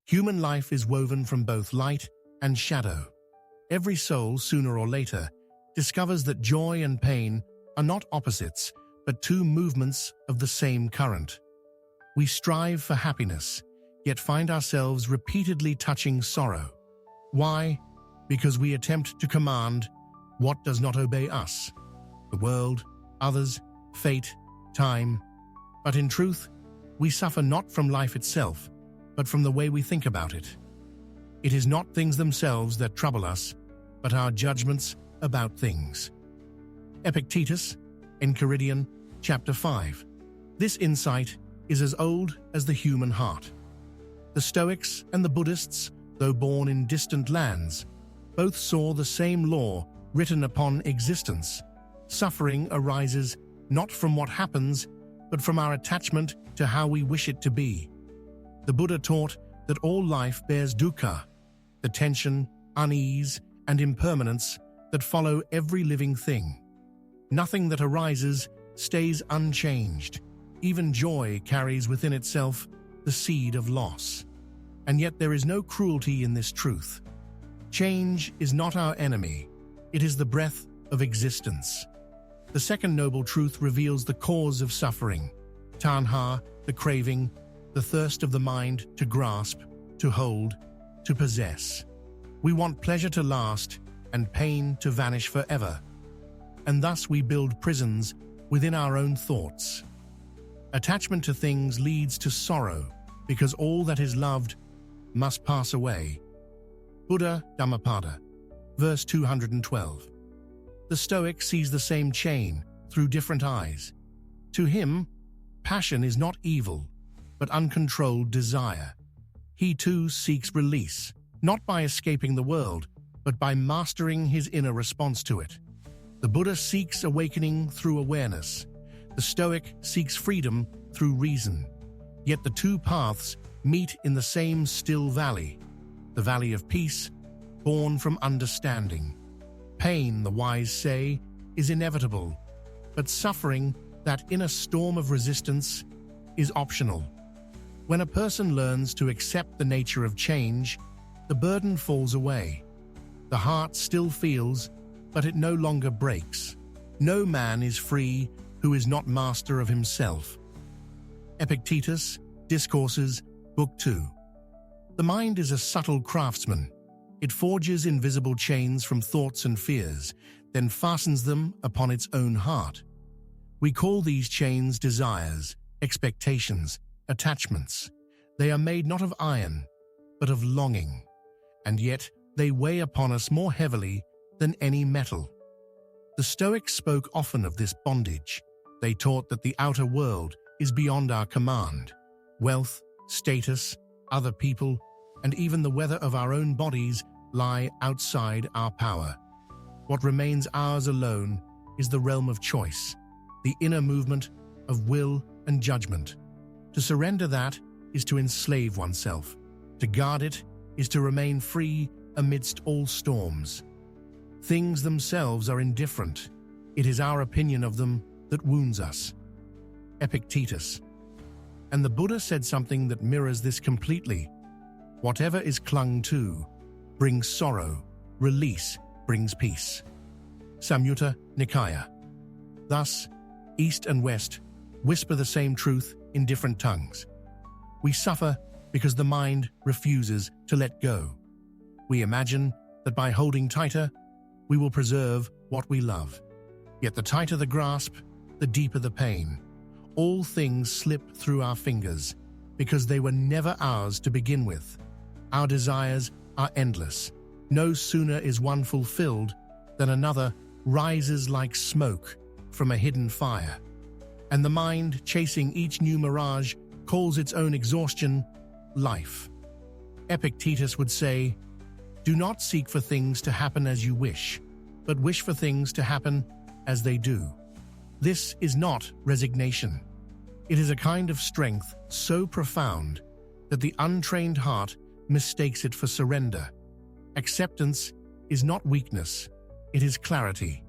Human life is woven from both light and shadow. Every soul, sooner or later, discovers that joy and pain are not opposites, but two movements of the same current. We strive for happiness, yet find ourselves repeatedly touching sorrow. Why? Because we attempt to command what does not obey us: the world, others, fate, time. But in truth, we suffer not from life itself, but from the way we think about it. It is not things themselves that trouble us, but our judgments about things. Epictetus, Enchiridion, chapter 5. This insight is as old as the human heart. The Stoics and the Buddhists, though born in distant lands, both saw the same law written upon existence. Suffering arises not from what happens, but from our attachment to how we wish it to be. The Buddha taught that all life bears dukkha, the tension, unease, and impermanence that follow every living thing. Nothing that arises stays unchanged. Even joy carries within itself the seed of loss. And yet there is no cruelty in this truth. Change is not our enemy. It is the breath of existence. The second noble truth reveals the cause of suffering: tanha, the craving, the thirst of the mind to grasp, to hold, to possess. We want pleasure to last and pain to vanish forever. And thus we build prisons within our own thoughts. Attachment to things leads to sorrow, because all that is loved must pass away. Buddha Dhammapada, verse 212. The Stoic sees the same chain through different eyes. To him, passion is not evil, but uncontrolled desire. He too seeks release, not by escaping the world, but by mastering his inner response to it. The Buddha seeks awakening through awareness. The Stoic seeks freedom through reason. Yet the two paths meet in the same still valley, the valley of peace, born from understanding. Pain, the wise say, is inevitable, but suffering, that inner storm of resistance, is optional. When a person learns to accept the nature of change, the burden falls away. The heart still feels, but it no longer breaks. No man is free who is not master of himself. Epictetus, Discourses, Book 2. The mind is a subtle craftsman. It forges invisible chains from thoughts and fears, then fastens them upon its own heart. We call these chains desires, expectations, attachments. They are made not of iron, but of longing, and yet they weigh upon us more heavily than any metal. The Stoics spoke often of this bondage. They taught that the outer world is beyond our command. Wealth, status, other people, and even the weather of our own bodies lie outside our power. What remains ours alone is the realm of choice, the inner movement of will and judgment. To surrender that is to enslave oneself. To guard it is to remain free amidst all storms. Things themselves are indifferent. It is our opinion of them that wounds us. Epictetus. And the Buddha said something that mirrors this completely. Whatever is clung to brings sorrow, release brings peace. Samyutta Nikaya. Thus, East and West whisper the same truth in different tongues. We suffer because the mind refuses to let go. We imagine that by holding tighter, we will preserve what we love. Yet the tighter the grasp, the deeper the pain. All things slip through our fingers because they were never ours to begin with. Our desires are endless. No sooner is one fulfilled than another rises like smoke from a hidden fire. And the mind, chasing each new mirage, calls its own exhaustion life. Epictetus would say, "Do not seek for things to happen as you wish, but wish for things to happen as they do." This is not resignation. It is a kind of strength so profound that the untrained heart mistakes it for surrender. Acceptance is not weakness, it is clarity.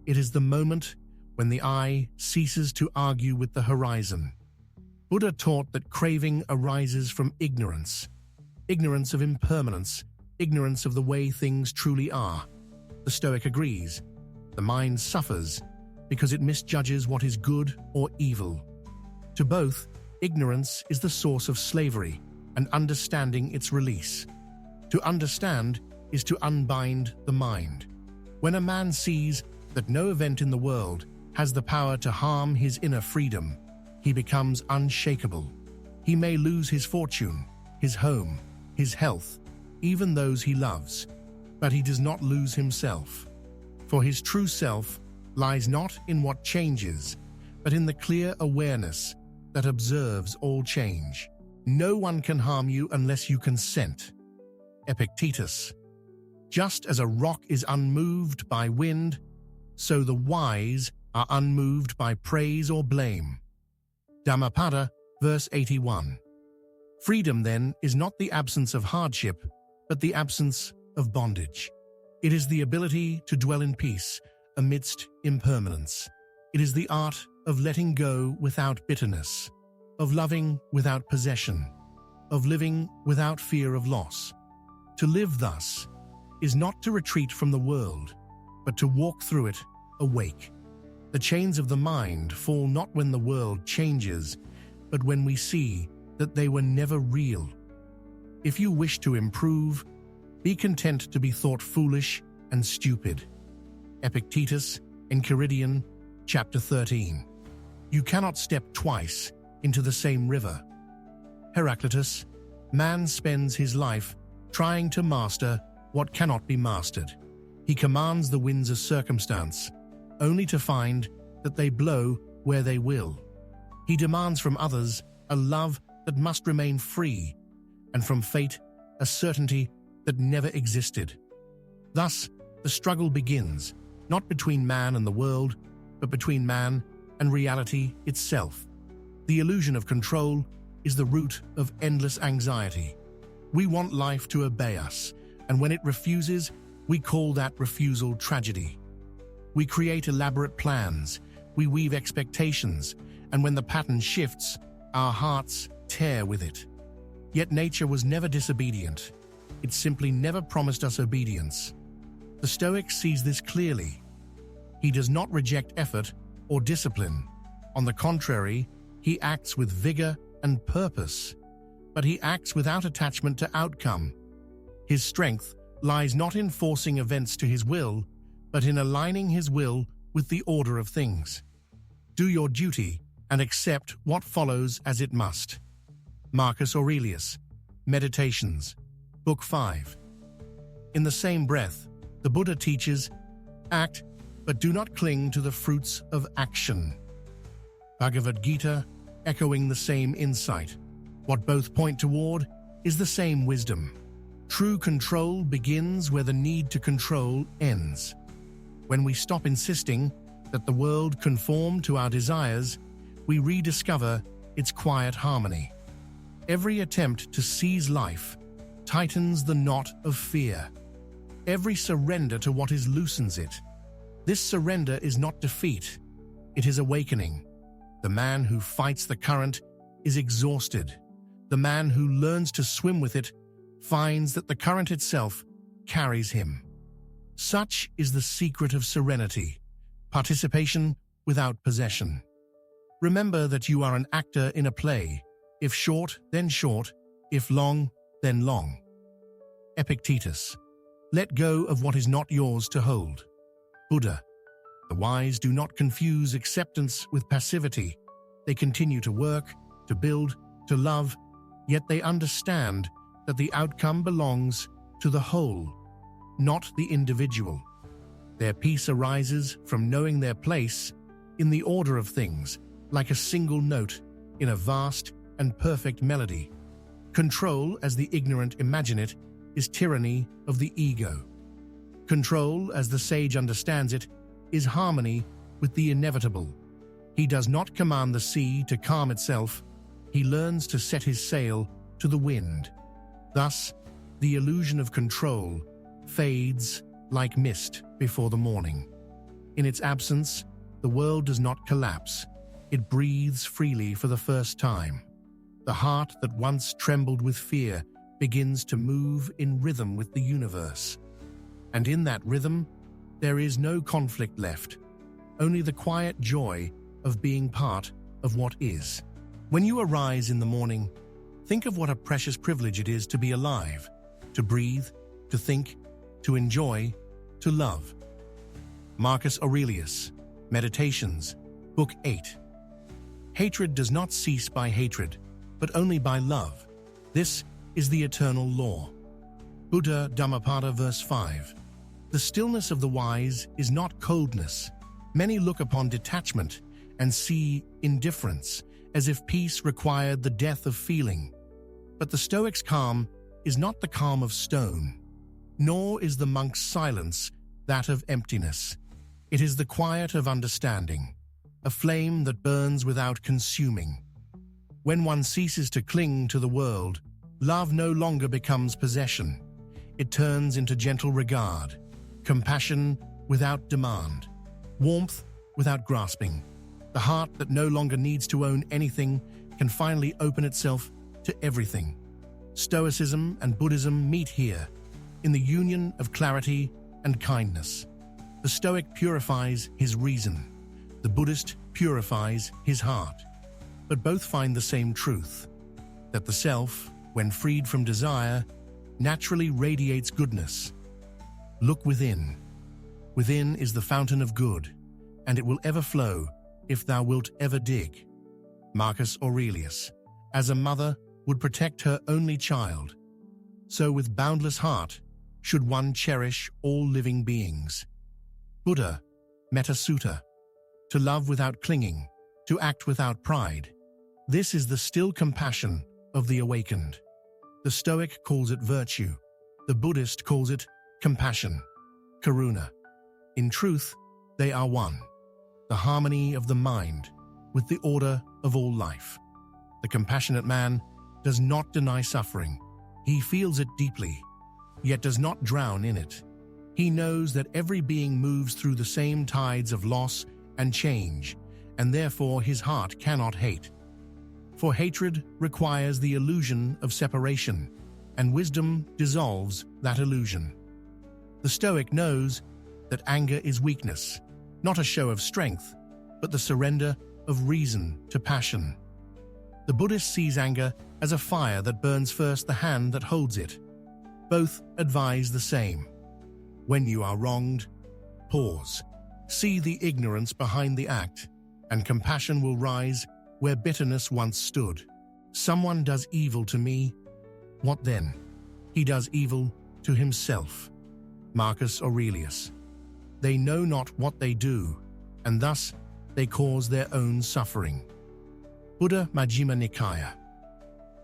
It is the moment when the eye ceases to argue with the horizon. Buddha taught that craving arises from ignorance. ignorance of impermanence, ignorance of the way things truly are. The Stoic agrees. The mind suffers because it misjudges what is good or evil. To both, ignorance is the source of slavery, and understanding its release. To understand is to unbind the mind. When a man sees that no event in the world has the power to harm his inner freedom, he becomes unshakable. He may lose his fortune, his home, his health, even those he loves, but he does not lose himself. For his true self lies not in what changes, but in the clear awareness that observes all change. No one can harm you unless you consent. Epictetus. Just as a rock is unmoved by wind, so the wise are unmoved by praise or blame. Dhammapada, verse 81. Freedom, then, is not the absence of hardship, but the absence of bondage. It is the ability to dwell in peace amidst impermanence. It is the art of letting go without bitterness, of loving without possession, of living without fear of loss. To live thus is not to retreat from the world, but to walk through it awake. The chains of the mind fall not when the world changes, but when we see that they were never real. If you wish to improve, be content to be thought foolish and stupid. Epictetus, Enchiridion, chapter 13. You cannot step twice into the same river. Heraclitus, man spends his life trying to master what cannot be mastered. He commands the winds of circumstance, only to find that they blow where they will. He demands from others a love that must remain free, and from fate a certainty that never existed. Thus, the struggle begins, not between man and the world, but between man and reality itself. The illusion of control is the root of endless anxiety. We want life to obey us, and when it refuses, we call that refusal tragedy. We create elaborate plans, we weave expectations, and when the pattern shifts, our hearts tear with it. Yet nature was never disobedient. It simply never promised us obedience. The Stoic sees this clearly. He does not reject effort or discipline. On the contrary, he acts with vigor and purpose, but he acts without attachment to outcome. His strength lies not in forcing events to his will, but in aligning his will with the order of things. Do your duty and accept what follows as it must. Marcus Aurelius, Meditations, Book 5. In the same breath, the Buddha teaches, act, but do not cling to the fruits of action. Bhagavad Gita, echoing the same insight. What both point toward is the same wisdom. True control begins where the need to control ends. When we stop insisting that the world conform to our desires, we rediscover its quiet harmony. Every attempt to seize life tightens the knot of fear. Every surrender to what is loosens it. This surrender is not defeat, it is awakening. The man who fights the current is exhausted. The man who learns to swim with it finds that the current itself carries him. Such is the secret of serenity, participation without possession. Remember that you are an actor in a play, if short, then short, if long, then long. Epictetus. Let go of what is not yours to hold. Buddha. The wise do not confuse acceptance with passivity. They continue to work, to build, to love, yet they understand that the outcome belongs to the whole, not the individual. Their peace arises from knowing their place in the order of things, like a single note in a vast and perfect melody. Control, as the ignorant imagine it, is tyranny of the ego. Control, as the sage understands it, is harmony with the inevitable. He does not command the sea to calm itself. He learns to set his sail to the wind. Thus, the illusion of control fades like mist before the morning. In its absence, the world does not collapse. It breathes freely for the first time. The heart that once trembled with fear begins to move in rhythm with the universe. And in that rhythm, there is no conflict left, only the quiet joy of being part of what is. When you arise in the morning, think of what a precious privilege it is to be alive, to breathe, to think, to enjoy, to love. Marcus Aurelius, Meditations, Book 8. Hatred does not cease by hatred, but only by love. This is the eternal law. Buddha Dhammapada verse 5. The stillness of the wise is not coldness. Many look upon detachment and see indifference, as if peace required the death of feeling. But the Stoic's calm is not the calm of stone, nor is the monk's silence that of emptiness. It is the quiet of understanding, a flame that burns without consuming. When one ceases to cling to the world, love no longer becomes possession. It turns into gentle regard, compassion without demand, warmth without grasping. The heart that no longer needs to own anything can finally open itself to everything. Stoicism and Buddhism meet here, in the union of clarity and kindness. The Stoic purifies his reason. The Buddhist purifies his heart. But both find the same truth, that the self, when freed from desire, naturally radiates goodness. Look within. Within is the fountain of good, and it will ever flow if thou wilt ever dig. Marcus Aurelius. As a mother would protect her only child, so with boundless heart should one cherish all living beings. Buddha, Metta Sutta. To love without clinging, to act without pride. This is the still compassion of the awakened. The Stoic calls it virtue. The Buddhist calls it compassion, karuna. In truth, they are one. The harmony of the mind with the order of all life. The compassionate man does not deny suffering. He feels it deeply, yet does not drown in it. He knows that every being moves through the same tides of loss and change, and therefore his heart cannot hate. For hatred requires the illusion of separation, and wisdom dissolves that illusion. The Stoic knows that anger is weakness, not a show of strength, but the surrender of reason to passion. The Buddhist sees anger as a fire that burns first the hand that holds it. Both advise the same. When you are wronged, pause. See the ignorance behind the act, and compassion will rise where bitterness once stood. Someone does evil to me. What then? He does evil to himself. Marcus Aurelius. They know not what they do, and thus they cause their own suffering. Buddha Majjhima Nikaya.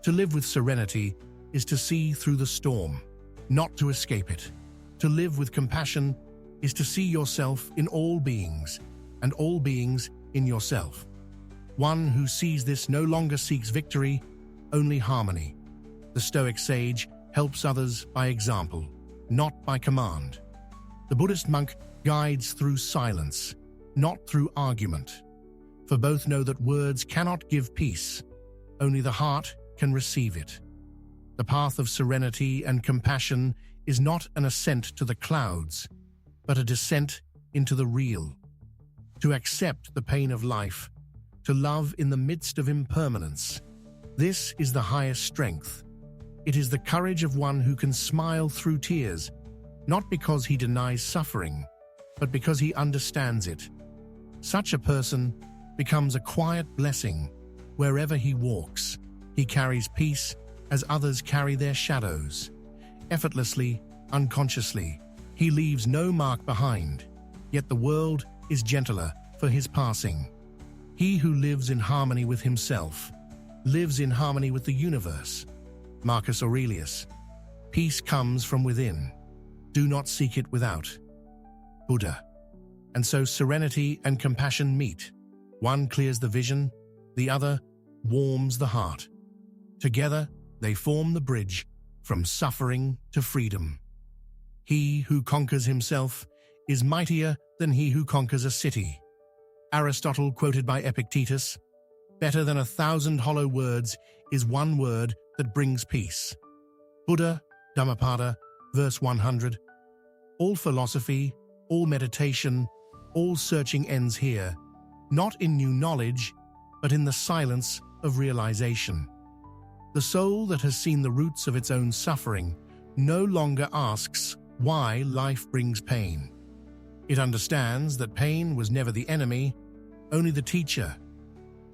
To live with serenity is to see through the storm, not to escape it. To live with compassion is to see yourself in all beings, and all beings in yourself. One who sees this no longer seeks victory, only harmony. The Stoic sage helps others by example, not by command. The Buddhist monk guides through silence, not through argument. For both know that words cannot give peace, only the heart can receive it. The path of serenity and compassion is not an ascent to the clouds, but a descent into the real. To accept the pain of life, to love in the midst of impermanence. This is the highest strength. It is the courage of one who can smile through tears, not because he denies suffering, but because he understands it. Such a person becomes a quiet blessing wherever he walks. He carries peace as others carry their shadows. Effortlessly, unconsciously, he leaves no mark behind, yet the world is gentler for his passing. He who lives in harmony with himself lives in harmony with the universe. Marcus Aurelius. Peace comes from within. Do not seek it without. Buddha. And so serenity and compassion meet. One clears the vision, the other warms the heart. Together, they form the bridge from suffering to freedom. He who conquers himself is mightier than he who conquers a city. Aristotle, quoted by Epictetus, "Better than 1,000 hollow words is one word that brings peace." Buddha, Dhammapada, verse 100. All philosophy, all meditation, all searching ends here, not in new knowledge, but in the silence of realization. The soul that has seen the roots of its own suffering no longer asks why life brings pain. It understands that pain was never the enemy, only the teacher.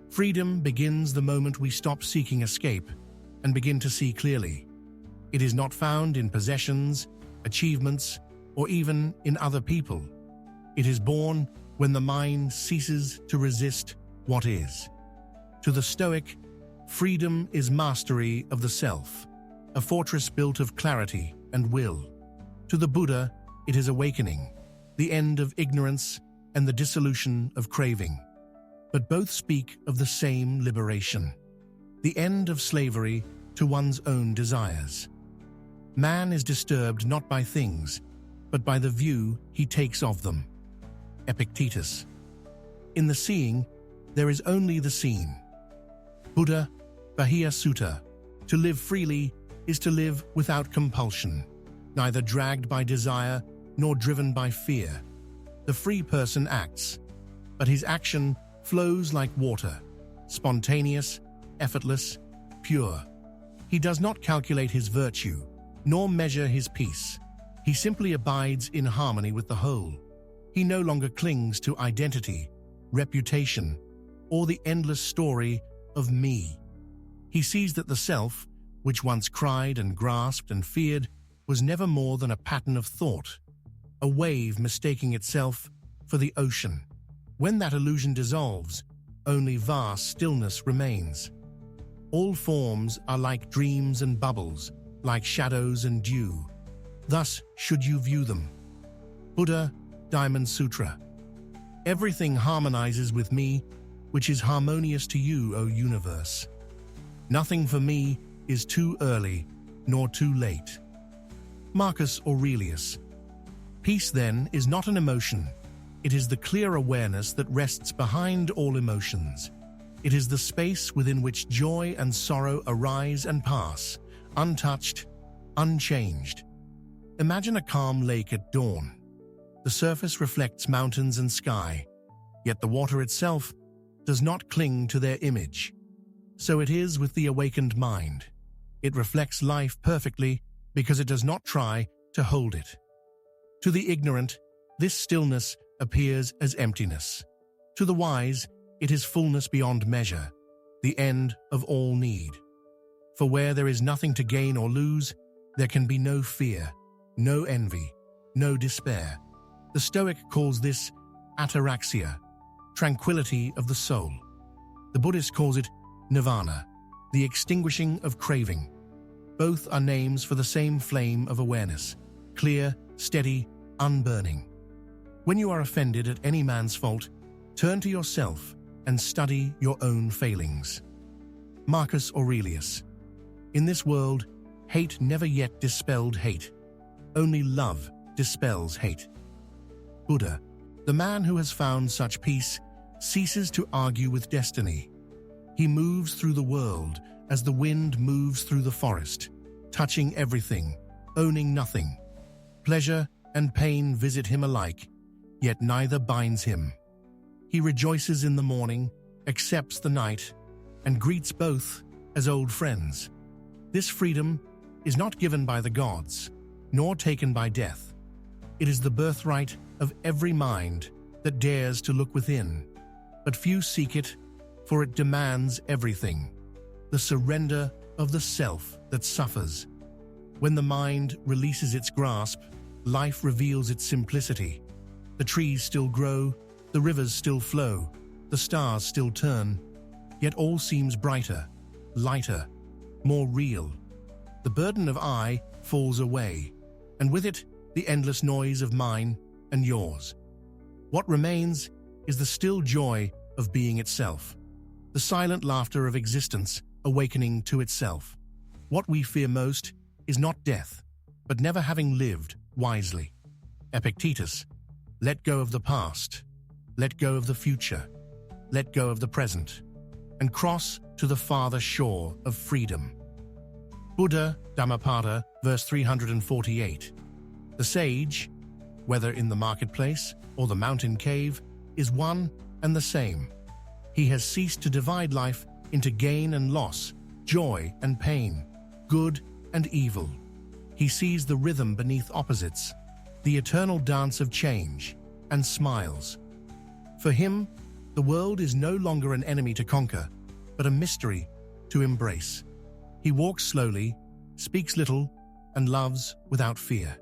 Freedom begins the moment we stop seeking escape and begin to see clearly. It is not found in possessions, achievements, or even in other people. It is born when the mind ceases to resist what is. To the Stoic, freedom is mastery of the self, a fortress built of clarity and will. To the Buddha, it is awakening, the end of ignorance and the dissolution of craving. But both speak of the same liberation, the end of slavery to one's own desires. Man is disturbed not by things, but by the view he takes of them. Epictetus. In the seeing, there is only the seen. Buddha, Bahia Sutta. To live freely is to live without compulsion, neither dragged by desire nor driven by fear. The free person acts, but his action flows like water, spontaneous, effortless, pure. He does not calculate his virtue, nor measure his peace. He simply abides in harmony with the whole. He no longer clings to identity, reputation, or the endless story of me. He sees that the self, which once cried and grasped and feared, was never more than a pattern of thought, a wave mistaking itself for the ocean. When that illusion dissolves, only vast stillness remains. All forms are like dreams and bubbles, like shadows and dew. Thus should you view them. Buddha, Diamond Sutra. Everything harmonizes with me, which is harmonious to you, O universe. Nothing for me is too early, nor too late. Marcus Aurelius. Peace, then, is not an emotion. It is the clear awareness that rests behind all emotions. It is the space within which joy and sorrow arise and pass, untouched, unchanged. Imagine a calm lake at dawn. The surface reflects mountains and sky, yet the water itself does not cling to their image. So it is with the awakened mind. It reflects life perfectly because it does not try to hold it. To the ignorant, this stillness appears as emptiness. To the wise, it is fullness beyond measure, the end of all need. For where there is nothing to gain or lose, there can be no fear, no envy, no despair. The Stoic calls this ataraxia, tranquility of the soul. The Buddhist calls it nirvana, the extinguishing of craving. Both are names for the same flame of awareness, clear, steady, unburning. When you are offended at any man's fault, turn to yourself and study your own failings. Marcus Aurelius. In this world, hate never yet dispelled hate. Only love dispels hate. Buddha. The man who has found such peace ceases to argue with destiny. He moves through the world as the wind moves through the forest, touching everything, owning nothing. Pleasure and pain visit him alike, yet neither binds him. He rejoices in the morning, accepts the night, and greets both as old friends. This freedom is not given by the gods, nor taken by death. It is the birthright of every mind that dares to look within. But few seek it, for it demands everything. The surrender of the self that suffers. When the mind releases its grasp, life reveals its simplicity. The trees still grow, the rivers still flow, the stars still turn, yet all seems brighter, lighter, more real. The burden of I falls away, and with it, the endless noise of mine and yours. What remains is the still joy of being itself, the silent laughter of existence awakening to itself. What we fear most is not death, but never having lived wisely. Epictetus. Let go of the past, let go of the future, let go of the present, and cross to the farther shore of freedom. Buddha, Dhammapada, verse 348. The sage, whether in the marketplace or the mountain cave, is one and the same. He has ceased to divide life into gain and loss, joy and pain, good and evil. He sees the rhythm beneath opposites, the eternal dance of change, and smiles. For him, the world is no longer an enemy to conquer, but a mystery to embrace. He walks slowly, speaks little, and loves without fear.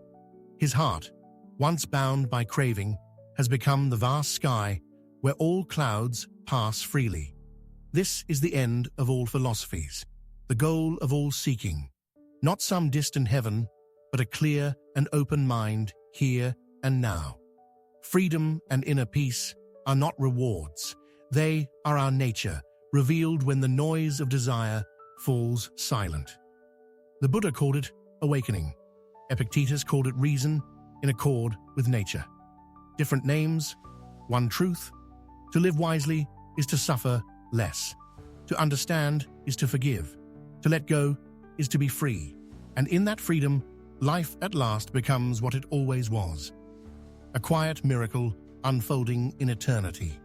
His heart, once bound by craving, has become the vast sky where all clouds pass freely. This is the end of all philosophies, the goal of all seeking. Not some distant heaven, but a clear and open mind here and now. Freedom and inner peace are not rewards. They are our nature, revealed when the noise of desire falls silent. The Buddha called it awakening. Epictetus called it reason in accord with nature. Different names, one truth. To live wisely is to suffer less. To understand is to forgive. To let go is to be free. And in that freedom, life at last becomes what it always was. A quiet miracle unfolding in eternity.